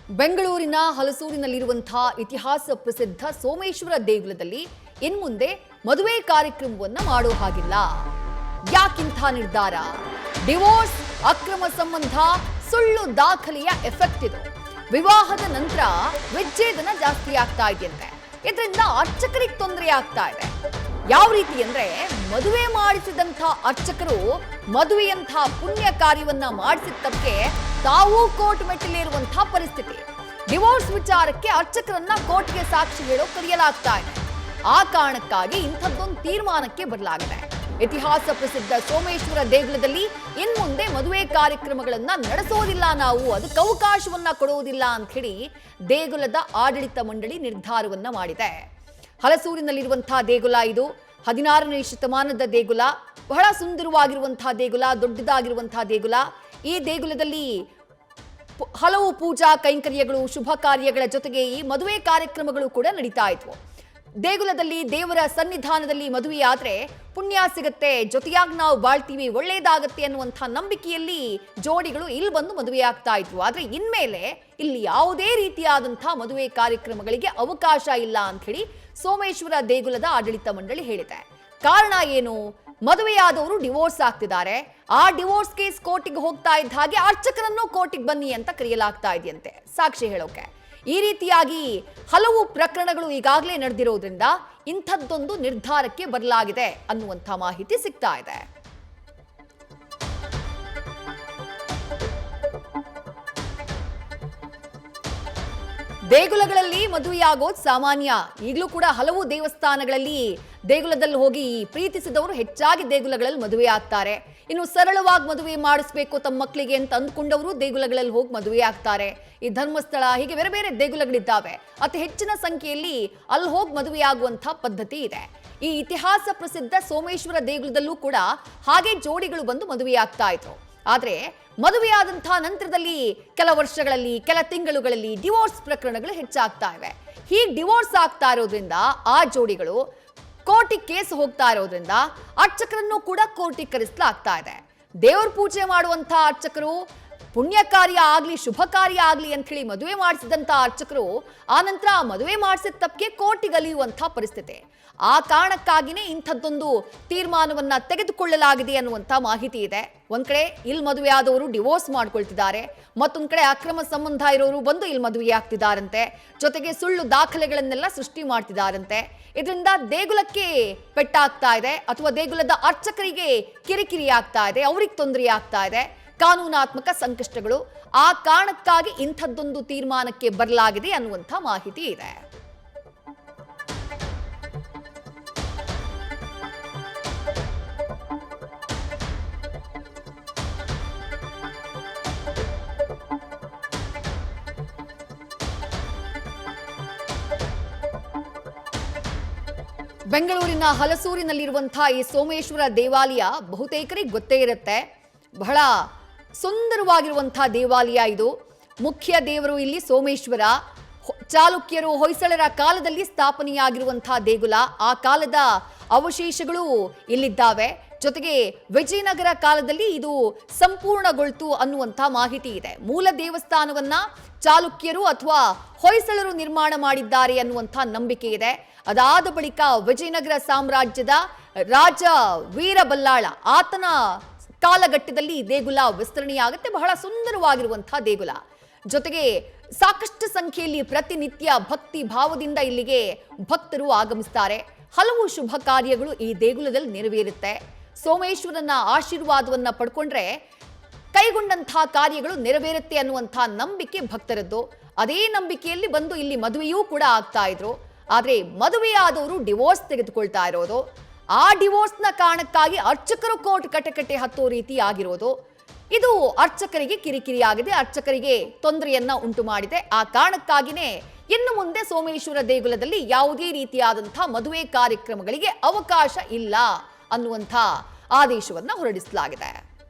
ಬೆಂಗಳೂರಿನ ಹಲಸೂರಿನಲ್ಲಿರುವಂತಹ ಇತಿಹಾಸ ಪ್ರಸಿದ್ಧ ಸೋಮೇಶ್ವರ ದೇಗುಲದಲ್ಲಿ ಇನ್ಮುಂದೆ ಮದುವೆ ಕಾರ್ಯಕ್ರಮವನ್ನ ಮಾಡೋ ಹಾಗಿಲ್ಲ. ಯಾಕಿಂಥ ನಿರ್ಧಾರ? ಡಿವೋರ್ಸ್, ಅಕ್ರಮ ಸಂಬಂಧ, ಸುಳ್ಳು ದಾಖಲೆಯ ಎಫೆಕ್ಟ್ ಇದು. ವಿವಾಹದ ನಂತರ ವಿಚ್ಛೇದನ ಜಾಸ್ತಿ ಆಗ್ತಾ ಇದೆಯಂತೆ. ಇದರಿಂದ ಅರ್ಚಕರಿಗೆ ತೊಂದರೆ ಆಗ್ತಾ ಇದೆ. ಯಾವ ರೀತಿ ಅಂದ್ರೆ, ಮದುವೆ ಮಾಡಿಸಿದಂಥ ಅರ್ಚಕರು ಮದುವೆಯಂಥ ಪುಣ್ಯ ಕಾರ್ಯವನ್ನ ಮಾಡಿಸಿದ ತಪ್ಪಕ್ಕೆ ತಾವು ಕೋರ್ಟ್ ಮೆಟ್ಟಿಲೇರುವಂತಹ ಪರಿಸ್ಥಿತಿ. ಡಿವೋರ್ಸ್ ವಿಚಾರಕ್ಕೆ ಅರ್ಚಕರನ್ನ ಕೋರ್ಟ್ಗೆ ಸಾಕ್ಷಿ ಹೇಳೋ ಕರೆಯಲಾಗ್ತಾ ಇದೆ. ಆ ಕಾರಣಕ್ಕಾಗಿ ಇಂಥದ್ದೊಂದು ತೀರ್ಮಾನಕ್ಕೆ ಬರಲಾಗಿದೆ. ಇತಿಹಾಸ ಪ್ರಸಿದ್ಧ ಸೋಮೇಶ್ವರ ದೇಗುಲದಲ್ಲಿ ಇನ್ಮುಂದೆ ಮದುವೆ ಕಾರ್ಯಕ್ರಮಗಳನ್ನ ನಡೆಸೋದಿಲ್ಲ, ನಾವು ಅದಕ್ಕೆ ಅವಕಾಶವನ್ನ ಕೊಡುವುದಿಲ್ಲ ಅಂತ ಹೇಳಿ ದೇಗುಲದ ಆಡಳಿತ ಮಂಡಳಿ ನಿರ್ಧಾರವನ್ನ ಮಾಡಿದೆ. ಹಲಸೂರಿನಲ್ಲಿರುವಂತಹ ದೇಗುಲ ಇದು 16ನೇ ಶತಮಾನದ ದೇಗುಲ. ಬಹಳ ಸುಂದರವಾಗಿರುವಂತಹ ದೇಗುಲ, ದೊಡ್ಡದಾಗಿರುವಂತಹ ದೇಗುಲ. ಈ ದೇಗುಲದಲ್ಲಿ ಹಲವು ಪೂಜಾ ಕೈಂಕರ್ಯಗಳು, ಶುಭ ಕಾರ್ಯಗಳ ಜೊತೆಗೆ ಈ ಮದುವೆ ಕಾರ್ಯಕ್ರಮಗಳು ಕೂಡ ನಡೀತಾ ಇದ್ವು. ದೇಗುಲದಲ್ಲಿ ದೇವರ ಸನ್ನಿಧಾನದಲ್ಲಿ ಮದುವೆಯಾದ್ರೆ ಪುಣ್ಯ ಸಿಗತ್ತೆ, ಜೊತೆಯಾಗಿ ನಾವು ಬಾಳ್ತೀವಿ, ಒಳ್ಳೇದಾಗತ್ತೆ ಅನ್ನುವಂಥ ನಂಬಿಕೆಯಲ್ಲಿ ಜೋಡಿಗಳು ಇಲ್ಲಿ ಬಂದು ಮದುವೆ ಆಗ್ತಾ ಇದ್ವು. ಆದ್ರೆ ಇನ್ಮೇಲೆ ಇಲ್ಲಿ ಯಾವುದೇ ರೀತಿಯಾದಂತಹ ಮದುವೆ ಕಾರ್ಯಕ್ರಮಗಳಿಗೆ ಅವಕಾಶ ಇಲ್ಲ ಅಂತ ಹೇಳಿ ಸೋಮೇಶ್ವರ ದೇಗುಲದ ಆಡಳಿತ ಮಂಡಳಿ ಹೇಳಿದೆ. ಕಾರಣ ಏನು? ಮದುವೆಯಾದವರು ಡಿವೋರ್ಸ್ ಆಗ್ತಿದ್ದಾರೆ. ಆ ಡಿವೋರ್ಸ್ ಕೇಸ್ ಕೋರ್ಟಿಗೆ ಹೋಗ್ತಾ ಇದ್ದ ಹಾಗೆ ಅರ್ಚಕರನ್ನು ಕೋರ್ಟಿಗೆ ಬನ್ನಿ ಅಂತ ಕರೆಯಲಾಗ್ತಾ ಇದೆಯಂತೆ ಸಾಕ್ಷಿ ಹೇಳೋಕೆ. ಈ ರೀತಿಯಾಗಿ ಹಲವು ಪ್ರಕರಣಗಳು ಈಗಾಗಲೇ ನಡೆದಿರೋದ್ರಿಂದ ಇಂಥದ್ದೊಂದು ನಿರ್ಧಾರಕ್ಕೆ ಬರಲಾಗಿದೆ ಅನ್ನುವಂಥ ಮಾಹಿತಿ ಸಿಗ್ತಾ ಇದೆ. ದೇಗುಲಗಳಲ್ಲಿ ಮದುವೆಯಾಗೋದು ಸಾಮಾನ್ಯ. ಈಗಲೂ ಕೂಡ ಹಲವು ದೇವಸ್ಥಾನಗಳಲ್ಲಿ ದೇಗುಲದಲ್ಲಿ ಹೋಗಿ ಪ್ರೀತಿಸಿದವರು ಹೆಚ್ಚಾಗಿ ದೇಗುಲಗಳಲ್ಲಿ ಮದುವೆ ಆಗ್ತಾರೆ. ಇನ್ನು ಸರಳವಾಗಿ ಮದುವೆ ಮಾಡಿಸ್ಬೇಕು ತಮ್ಮ ಮಕ್ಕಳಿಗೆ ಅಂತ ಅಂದ್ಕೊಂಡವರು ದೇಗುಲಗಳಲ್ಲಿ ಹೋಗಿ ಮದುವೆ ಆಗ್ತಾರೆ. ಈ ಧರ್ಮಸ್ಥಳ, ಹೀಗೆ ಬೇರೆ ಬೇರೆ ದೇಗುಲಗಳಿದ್ದಾವೆ. ಅತಿ ಹೆಚ್ಚಿನ ಸಂಖ್ಯೆಯಲ್ಲಿ ಅಲ್ಲಿ ಹೋಗಿ ಮದುವೆ ಆಗುವಂತಹ ಪದ್ಧತಿ ಇದೆ. ಈ ಇತಿಹಾಸ ಪ್ರಸಿದ್ಧ ಸೋಮೇಶ್ವರ ದೇಗುಲದಲ್ಲೂ ಕೂಡ ಹಾಗೆ ಜೋಡಿಗಳು ಬಂದು ಮದುವೆ ಆಗ್ತಾ ಇದ್ರು. ಆದ್ರೆ ಮದುವೆಯಾದಂತಹ ನಂತರದಲ್ಲಿ ಕೆಲ ವರ್ಷಗಳಲ್ಲಿ, ಕೆಲ ತಿಂಗಳುಗಳಲ್ಲಿ ಡಿವೋರ್ಸ್ ಪ್ರಕರಣಗಳು ಹೆಚ್ಚಾಗ್ತಾ ಇವೆ. ಹೀಗೆ ಡಿವೋರ್ಸ್ ಆಗ್ತಾ ಇರೋದ್ರಿಂದ ಆ ಜೋಡಿಗಳು ಕೋರ್ಟಿಗೆ ಕೇಸ್ ಹೋಗ್ತಾ ಇರೋದ್ರಿಂದ ಅರ್ಚಕರನ್ನು ಕೂಡ ಕೋರ್ಟಿಗೆ ಕರೆಸಲಾಗ್ತಾ ಇದೆ. ದೇವ್ರ ಪೂಜೆ ಮಾಡುವಂತ ಅರ್ಚಕರು, ಪುಣ್ಯ ಕಾರ್ಯ ಆಗ್ಲಿ, ಶುಭ ಕಾರ್ಯ ಆಗ್ಲಿ ಅಂತ ಹೇಳಿ ಮದುವೆ ಮಾಡಿಸಿದಂತ ಅರ್ಚಕರು ಆನಂತರ ಮದುವೆ ಮಾಡಿಸಿದ ತಪ್ಪಿಗೆ ಕೋರ್ಟಿಗೆ ಅಲಿಯುವಂತ ಪರಿಸ್ಥಿತಿ. ಆ ಕಾರಣಕ್ಕಾಗಿನೇ ಇಂಥದ್ದೊಂದು ತೀರ್ಮಾನವನ್ನ ತೆಗೆದುಕೊಳ್ಳಲಾಗಿದೆ ಅನ್ನುವಂಥ ಮಾಹಿತಿ ಇದೆ. ಒಂದ್ ಕಡೆ ಇಲ್ಲಿ ಮದುವೆ ಆದವರು ಡಿವೋರ್ಸ್ ಮಾಡ್ಕೊಳ್ತಿದ್ದಾರೆ, ಮತ್ತೊಂದ್ ಕಡೆ ಅಕ್ರಮ ಸಂಬಂಧ ಇರೋರು ಬಂದು ಇಲ್ಲಿ ಮದುವೆ ಆಗ್ತಿದ್ದಾರಂತೆ. ಜೊತೆಗೆ ಸುಳ್ಳು ದಾಖಲೆಗಳನ್ನೆಲ್ಲ ಸೃಷ್ಟಿ ಮಾಡ್ತಿದ್ದಾರಂತೆ. ಇದರಿಂದ ದೇಗುಲಕ್ಕೆ ಪೆಟ್ಟಾಗ್ತಾ ಇದೆ, ಅಥವಾ ದೇಗುಲದ ಅರ್ಚಕರಿಗೆ ಕಿರಿಕಿರಿ ಆಗ್ತಾ ಇದೆ, ಅವ್ರಿಗೆ ತೊಂದರೆ ಆಗ್ತಾ ಇದೆ, ಕಾನೂನಾತ್ಮಕ ಸಂಕಷ್ಟಗಳು. ಆ ಕಾರಣಕ್ಕಾಗಿ ಇಂಥದ್ದೊಂದು ತೀರ್ಮಾನಕ್ಕೆ ಬರಲಾಗಿದೆ ಅನ್ನುವಂಥ ಮಾಹಿತಿ ಇದೆ. ಬೆಂಗಳೂರಿನ ಹಲಸೂರಿನಲ್ಲಿರುವಂತಹ ಈ ಸೋಮೇಶ್ವರ ದೇವಾಲಯ ಬಹುತೇಕರಿಗೆ ಗೊತ್ತೇ ಇರುತ್ತೆ. ಬಹಳ ಸುಂದರವಾಗಿರುವಂತಹ ದೇವಾಲಯ ಇದು. ಮುಖ್ಯ ದೇವರು ಇಲ್ಲಿ ಸೋಮೇಶ್ವರ. ಚಾಲುಕ್ಯರು, ಹೊಯ್ಸಳರ ಕಾಲದಲ್ಲಿ ಸ್ಥಾಪನೆಯಾಗಿರುವಂತಹ ದೇಗುಲ. ಆ ಕಾಲದ ಅವಶೇಷಗಳು ಇಲ್ಲಿದ್ದಾವೆ. ಜೊತೆಗೆ ವಿಜಯನಗರ ಕಾಲದಲ್ಲಿ ಇದು ಸಂಪೂರ್ಣಗೊಳ್ತು ಅನ್ನುವಂಥ ಮಾಹಿತಿ ಇದೆ. ಮೂಲ ದೇವಸ್ಥಾನವನ್ನ ಚಾಲುಕ್ಯರು ಅಥವಾ ಹೊಯ್ಸಳರು ನಿರ್ಮಾಣ ಮಾಡಿದ್ದಾರೆ ಅನ್ನುವಂಥ ನಂಬಿಕೆ ಇದೆ. ಅದಾದ ಬಳಿಕ ವಿಜಯನಗರ ಸಾಮ್ರಾಜ್ಯದ ರಾಜ ವೀರಬಲ್ಲಾಳ, ಆತನ ಕಾಲಘಟ್ಟದಲ್ಲಿ ಈ ದೇಗುಲ ವಿಸ್ತರಣೆಯಾಗುತ್ತೆ. ಬಹಳ ಸುಂದರವಾಗಿರುವಂತಹ ದೇಗುಲ. ಜೊತೆಗೆ ಸಾಕಷ್ಟು ಸಂಖ್ಯೆಯಲ್ಲಿ ಪ್ರತಿನಿತ್ಯ ಭಕ್ತಿ ಭಾವದಿಂದ ಇಲ್ಲಿಗೆ ಭಕ್ತರು ಆಗಮಿಸ್ತಾರೆ. ಹಲವು ಶುಭ ಕಾರ್ಯಗಳು ಈ ದೇಗುಲದಲ್ಲಿ ನೆರವೇರುತ್ತೆ. ಸೋಮೇಶ್ವರನ ಆಶೀರ್ವಾದವನ್ನ ಪಡ್ಕೊಂಡ್ರೆ ಕೈಗೊಂಡಂತಹ ಕಾರ್ಯಗಳು ನೆರವೇರುತ್ತೆ ಅನ್ನುವಂತಹ ನಂಬಿಕೆ ಭಕ್ತರದ್ದು. ಅದೇ ನಂಬಿಕೆಯಲ್ಲಿ ಬಂದು ಇಲ್ಲಿ ಮದುವೆಯೂ ಕೂಡ ಆಗ್ತಾ ಇದ್ರು. ಆದ್ರೆ ಮದುವೆಯಾದವರು ಡಿವೋರ್ಸ್ ತೆಗೆದುಕೊಳ್ತಾ ಇರೋದು, ಆ ಡಿವೋರ್ಸ್ನ ಕಾರಣಕ್ಕಾಗಿ ಅರ್ಚಕರು ಕೋರ್ಟ್ ಕಟಕಟೆ ಹತ್ತೋ ರೀತಿ ಆಗಿರೋದು, ಇದು ಅರ್ಚಕರಿಗೆ ಕಿರಿಕಿರಿ ಆಗಿದೆ, ಅರ್ಚಕರಿಗೆ ತೊಂದರೆಯನ್ನ ಉಂಟು ಮಾಡಿದೆ. ಆ ಕಾರಣಕ್ಕಾಗಿನೇ ಇನ್ನು ಮುಂದೆ ಸೋಮೇಶ್ವರ ದೇಗುಲದಲ್ಲಿ ಯಾವುದೇ ರೀತಿಯಾದಂತಹ ಮದುವೆ ಕಾರ್ಯಕ್ರಮಗಳಿಗೆ ಅವಕಾಶ ಇಲ್ಲ ಅನ್ನುವಂಥ ಆದೇಶವನ್ನ ಹೊರಡಿಸಲಾಗಿದೆ.